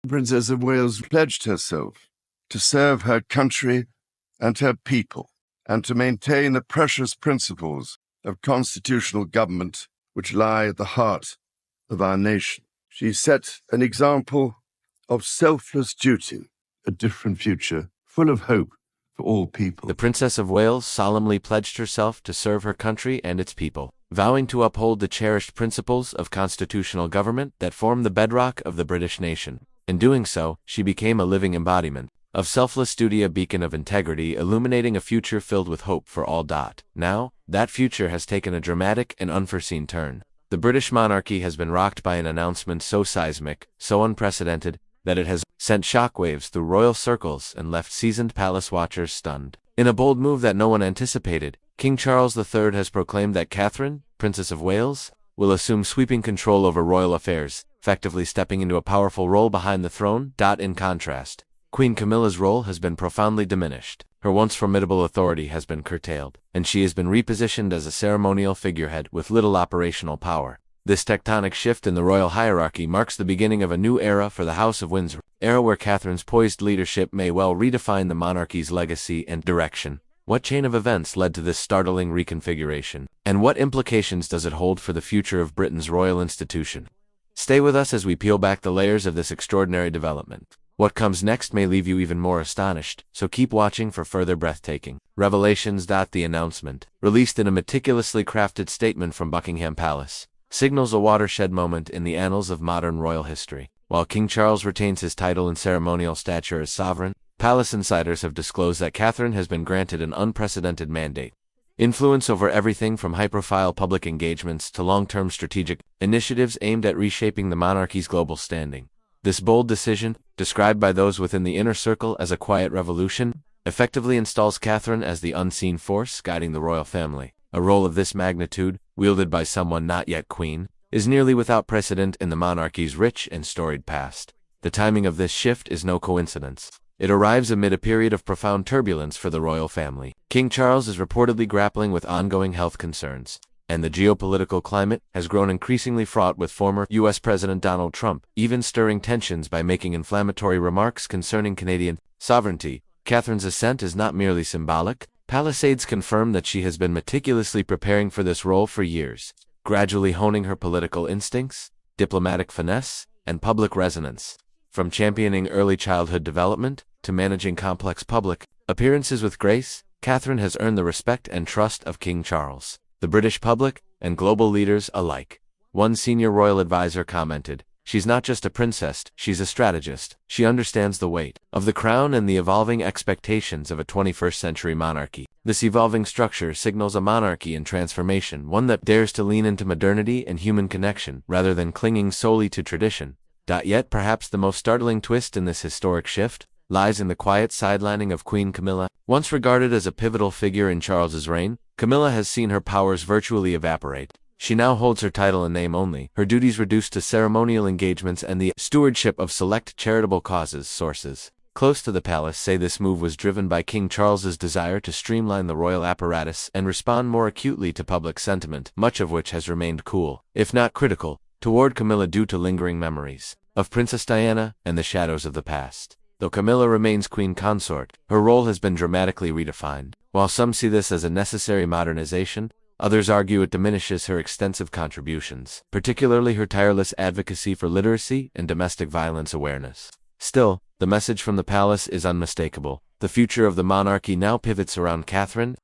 Princess of Wales pledged herself to serve her country and her people, and to maintain the precious principles of constitutional government which lie at the heart of our nation. She set an example of selfless duty, a different future, full of hope for all people. The Princess of Wales solemnly pledged herself to serve her country and its people, vowing to uphold the cherished principles of constitutional government that form the bedrock of the British nation. In doing so, she became a living embodiment of selfless duty, a beacon of integrity, illuminating a future filled with hope for all. Now, that future has taken a dramatic and unforeseen turn. The British monarchy has been rocked by an announcement so seismic, so unprecedented, that it has sent shockwaves through royal circles and left seasoned palace watchers stunned. In a bold move that no one anticipated, King Charles III has proclaimed that Catherine, Princess of Wales, will assume sweeping control over royal affairs, effectively stepping into a powerful role behind the throne. In contrast, Queen Camilla's role has been profoundly diminished. Her once formidable authority has been curtailed, and she has been repositioned as a ceremonial figurehead with little operational power. This tectonic shift in the royal hierarchy marks the beginning of a new era for the House of Windsor, era where Catherine's poised leadership may well redefine the monarchy's legacy and direction. What chain of events led to this startling reconfiguration, and what implications does it hold for the future of Britain's royal institution? Stay with us as we peel back the layers of this extraordinary development. What comes next may leave you even more astonished, so keep watching for further breathtaking revelations. The announcement, released in a meticulously crafted statement from Buckingham Palace, signals a watershed moment in the annals of modern royal history. While King Charles retains his title and ceremonial stature as sovereign, palace insiders have disclosed that Catherine has been granted an unprecedented mandate. Influence over everything from high-profile public engagements to long-term strategic initiatives aimed at reshaping the monarchy's global standing. This bold decision, described by those within the inner circle as a quiet revolution, effectively installs Catherine as the unseen force guiding the royal family. A role of this magnitude, wielded by someone not yet queen, is nearly without precedent in the monarchy's rich and storied past. The timing of this shift is no coincidence. It arrives amid a period of profound turbulence for the royal family. King Charles is reportedly grappling with ongoing health concerns, and the geopolitical climate has grown increasingly fraught, with former U.S. President Donald Trump even stirring tensions by making inflammatory remarks concerning Canadian sovereignty. Catherine's ascent is not merely symbolic. Palace aides confirm that she has been meticulously preparing for this role for years, gradually honing her political instincts, diplomatic finesse, and public resonance. From championing early childhood development to managing complex public appearances with grace, Catherine has earned the respect and trust of King Charles, the British public, and global leaders alike. One senior royal advisor commented, "She's not just a princess, she's a strategist. She understands the weight of the crown and the evolving expectations of a 21st century monarchy." This evolving structure signals a monarchy in transformation, one that dares to lean into modernity and human connection rather than clinging solely to tradition. Yet perhaps the most startling twist in this historic shift lies in the quiet sidelining of Queen Camilla. Once regarded as a pivotal figure in Charles's reign, Camilla has seen her powers virtually evaporate. She now holds her title in name only, her duties reduced to ceremonial engagements and the stewardship of select charitable causes. Sources close to the palace say this move was driven by King Charles's desire to streamline the royal apparatus and respond more acutely to public sentiment, much of which has remained cool, if not critical, toward Camilla due to lingering memories of Princess Diana and the shadows of the past. Though Camilla remains queen consort, her role has been dramatically redefined. While some see this as a necessary modernization, others argue it diminishes her extensive contributions, particularly her tireless advocacy for literacy and domestic violence awareness. Still, the message from the palace is unmistakable. The future of the monarchy now pivots around Catherine.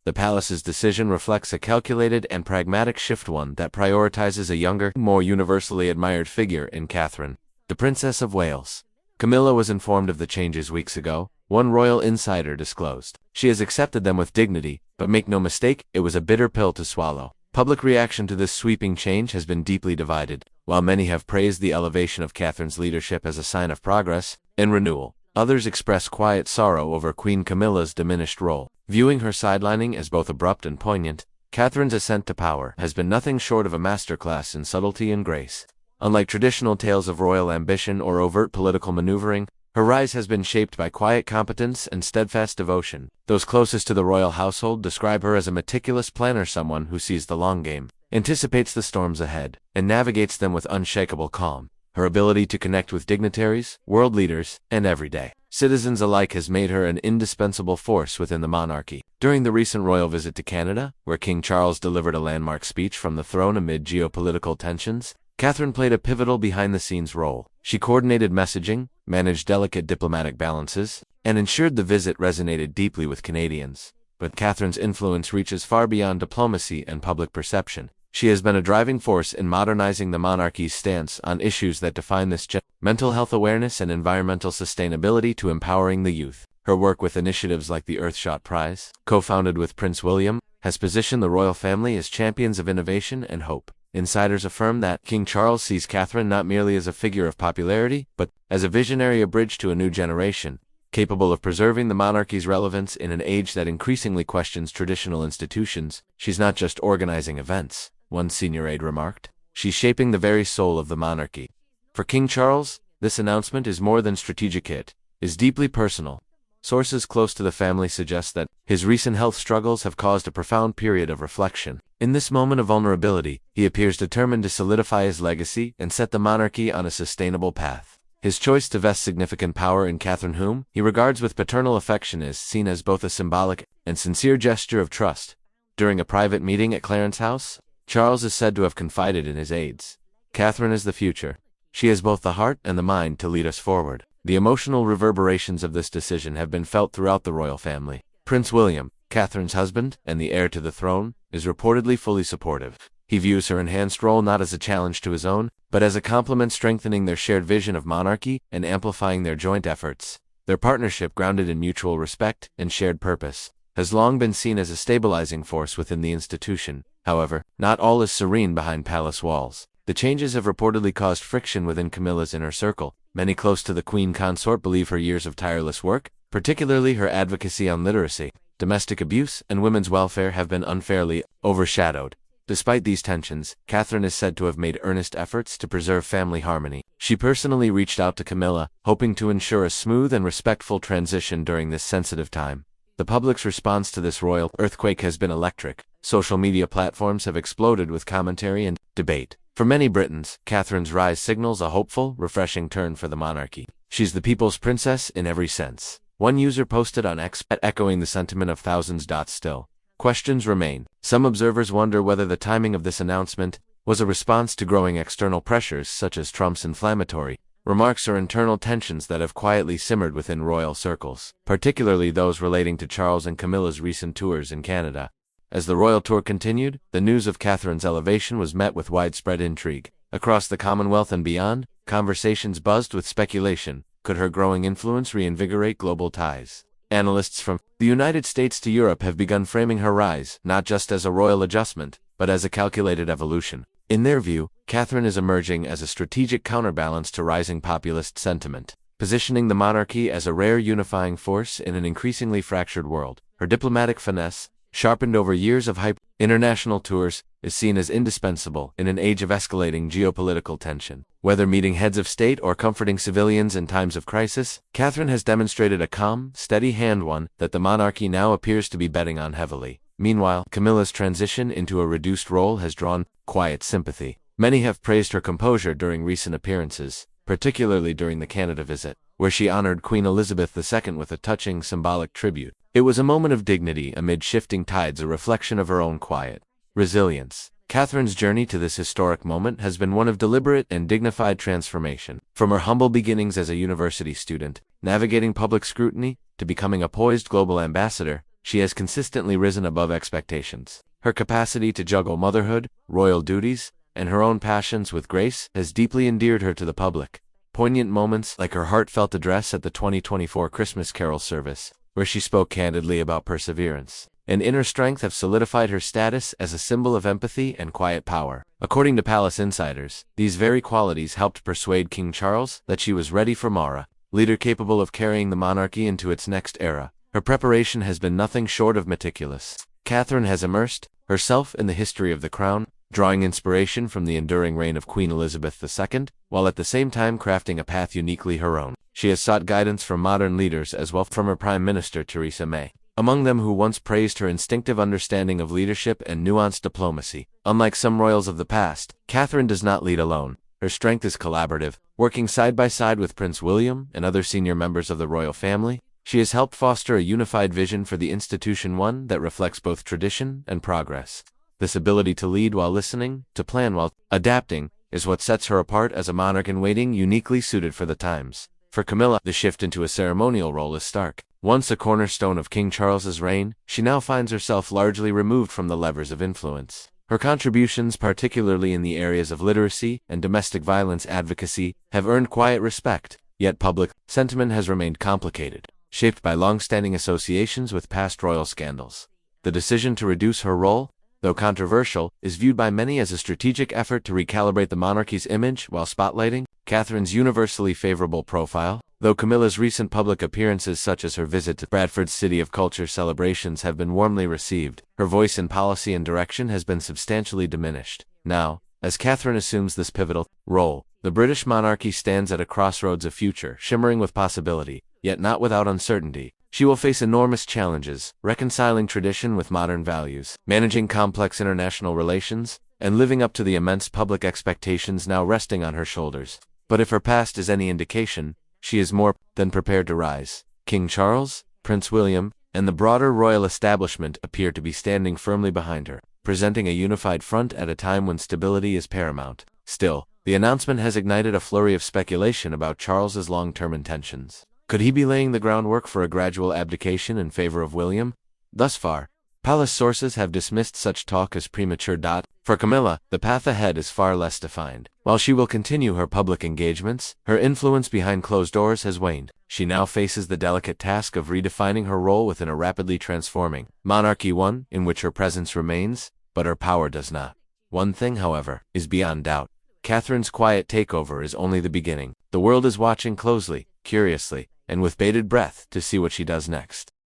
The palace's decision reflects a calculated and pragmatic shift, one that prioritizes a younger, more universally admired figure in Catherine, the Princess of Wales. Camilla was informed of the changes weeks ago, one royal insider disclosed. She has accepted them with dignity, but make no mistake, it was a bitter pill to swallow. Public reaction to this sweeping change has been deeply divided. While many have praised the elevation of Catherine's leadership as a sign of progress and renewal, others express quiet sorrow over Queen Camilla's diminished role. Viewing her sidelining as both abrupt and poignant, Catherine's ascent to power has been nothing short of a masterclass in subtlety and grace. Unlike traditional tales of royal ambition or overt political maneuvering, her rise has been shaped by quiet competence and steadfast devotion. Those closest to the royal household describe her as a meticulous planner, someone who sees the long game, anticipates the storms ahead, and navigates them with unshakable calm. Her ability to connect with dignitaries, world leaders, and everyday citizens alike has made her an indispensable force within the monarchy. During the recent royal visit to Canada, where King Charles delivered a landmark speech from the throne amid geopolitical tensions, Catherine played a pivotal behind-the-scenes role. She coordinated messaging, managed delicate diplomatic balances, and ensured the visit resonated deeply with Canadians. But Catherine's influence reaches far beyond diplomacy and public perception. She has been a driving force in modernizing the monarchy's stance on issues that define this mental health awareness and environmental sustainability to empowering the youth. Her work with initiatives like the Earthshot Prize, co-founded with Prince William, has positioned the royal family as champions of innovation and hope. Insiders affirm that King Charles sees Catherine not merely as a figure of popularity, but as a visionary bridge to a new generation, capable of preserving the monarchy's relevance in an age that increasingly questions traditional institutions. She's not just organizing events, one senior aide remarked. She's shaping the very soul of the monarchy. For King Charles, this announcement is more than strategic, it is deeply personal. Sources close to the family suggest that his recent health struggles have caused a profound period of reflection. In this moment of vulnerability, he appears determined to solidify his legacy and set the monarchy on a sustainable path. His choice to vest significant power in Catherine, whom he regards with paternal affection, is seen as both a symbolic and sincere gesture of trust. During a private meeting at Clarence House, Charles is said to have confided in his aides, "Catherine is the future. She has both the heart and the mind to lead us forward." The emotional reverberations of this decision have been felt throughout the royal family. Prince William, Catherine's husband and the heir to the throne, is reportedly fully supportive. He views her enhanced role not as a challenge to his own, but as a complement strengthening their shared vision of monarchy and amplifying their joint efforts. Their partnership, grounded in mutual respect and shared purpose, has long been seen as a stabilizing force within the institution. However, not all is serene behind palace walls. The changes have reportedly caused friction within Camilla's inner circle. Many close to the Queen Consort believe her years of tireless work, particularly her advocacy on literacy, domestic abuse, and women's welfare, have been unfairly overshadowed. Despite these tensions, Catherine is said to have made earnest efforts to preserve family harmony. She personally reached out to Camilla, hoping to ensure a smooth and respectful transition during this sensitive time. The public's response to this royal earthquake has been electric. Social media platforms have exploded with commentary and debate. For many Britons, Catherine's rise signals a hopeful, refreshing turn for the monarchy. She's the people's princess in every sense. One user posted on X, echoing the sentiment of thousands. Still, questions remain. Some observers wonder whether the timing of this announcement was a response to growing external pressures such as Trump's inflammatory remarks or internal tensions that have quietly simmered within royal circles, particularly those relating to Charles and Camilla's recent tours in Canada. As the royal tour continued, the news of Catherine's elevation was met with widespread intrigue. Across the Commonwealth and beyond, conversations buzzed with speculation. Could her growing influence reinvigorate global ties? Analysts from the United States to Europe have begun framing her rise not just as a royal adjustment, but as a calculated evolution. In their view, Catherine is emerging as a strategic counterbalance to rising populist sentiment, positioning the monarchy as a rare unifying force in an increasingly fractured world. Her diplomatic finesse, sharpened over years of international tours, is seen as indispensable in an age of escalating geopolitical tension. Whether meeting heads of state or comforting civilians in times of crisis, Catherine has demonstrated a calm, steady hand, one that the monarchy now appears to be betting on heavily. Meanwhile, Camilla's transition into a reduced role has drawn quiet sympathy. Many have praised her composure during recent appearances, particularly during the Canada visit, where she honored Queen Elizabeth II with a touching symbolic tribute. It was a moment of dignity amid shifting tides, a reflection of her own quiet resilience. Catherine's journey to this historic moment has been one of deliberate and dignified transformation. From her humble beginnings as a university student, navigating public scrutiny, to becoming a poised global ambassador, she has consistently risen above expectations. Her capacity to juggle motherhood, royal duties, and her own passions with grace has deeply endeared her to the public. Poignant moments like her heartfelt address at the 2024 Christmas Carol service, where she spoke candidly about perseverance and inner strength, have solidified her status as a symbol of empathy and quiet power. According to palace insiders, these very qualities helped persuade King Charles that she was ready for Mara, leader capable of carrying the monarchy into its next era. Her preparation has been nothing short of meticulous. Catherine has immersed herself in the history of the crown, drawing inspiration from the enduring reign of Queen Elizabeth II, while at the same time crafting a path uniquely her own. She has sought guidance from modern leaders as well from her Prime Minister Theresa May, among them who once praised her instinctive understanding of leadership and nuanced diplomacy. Unlike some royals of the past, Catherine does not lead alone. Her strength is collaborative, working side by side with Prince William and other senior members of the royal family. She has helped foster a unified vision for the institution, one that reflects both tradition and progress. This ability to lead while listening, to plan while adapting, is what sets her apart as a monarch-in-waiting uniquely suited for the times. For Camilla, the shift into a ceremonial role is stark. Once a cornerstone of King Charles's reign, she now finds herself largely removed from the levers of influence. Her contributions, particularly in the areas of literacy and domestic violence advocacy, have earned quiet respect, yet public sentiment has remained complicated, shaped by long-standing associations with past royal scandals. The decision to reduce her role, though controversial, is viewed by many as a strategic effort to recalibrate the monarchy's image while spotlighting Catherine's universally favorable profile. Though Camilla's recent public appearances, such as her visit to Bradford's City of Culture celebrations, have been warmly received, her voice in policy and direction has been substantially diminished. Now, as Catherine assumes this pivotal role, the British monarchy stands at a crossroads of future, shimmering with possibility, yet not without uncertainty. She will face enormous challenges, reconciling tradition with modern values, managing complex international relations, and living up to the immense public expectations now resting on her shoulders. But if her past is any indication, she is more than prepared to rise. King Charles, Prince William, and the broader royal establishment appear to be standing firmly behind her, presenting a unified front at a time when stability is paramount. Still, the announcement has ignited a flurry of speculation about Charles's long-term intentions. Could he be laying the groundwork for a gradual abdication in favor of William? Thus far, palace sources have dismissed such talk as premature. For Camilla, the path ahead is far less defined. While she will continue her public engagements, her influence behind closed doors has waned. She now faces the delicate task of redefining her role within a rapidly transforming monarchy, one in which her presence remains, but her power does not. One thing, however, is beyond doubt. Catherine's quiet takeover is only the beginning. The world is watching closely, curiously, and with bated breath to see what she does next.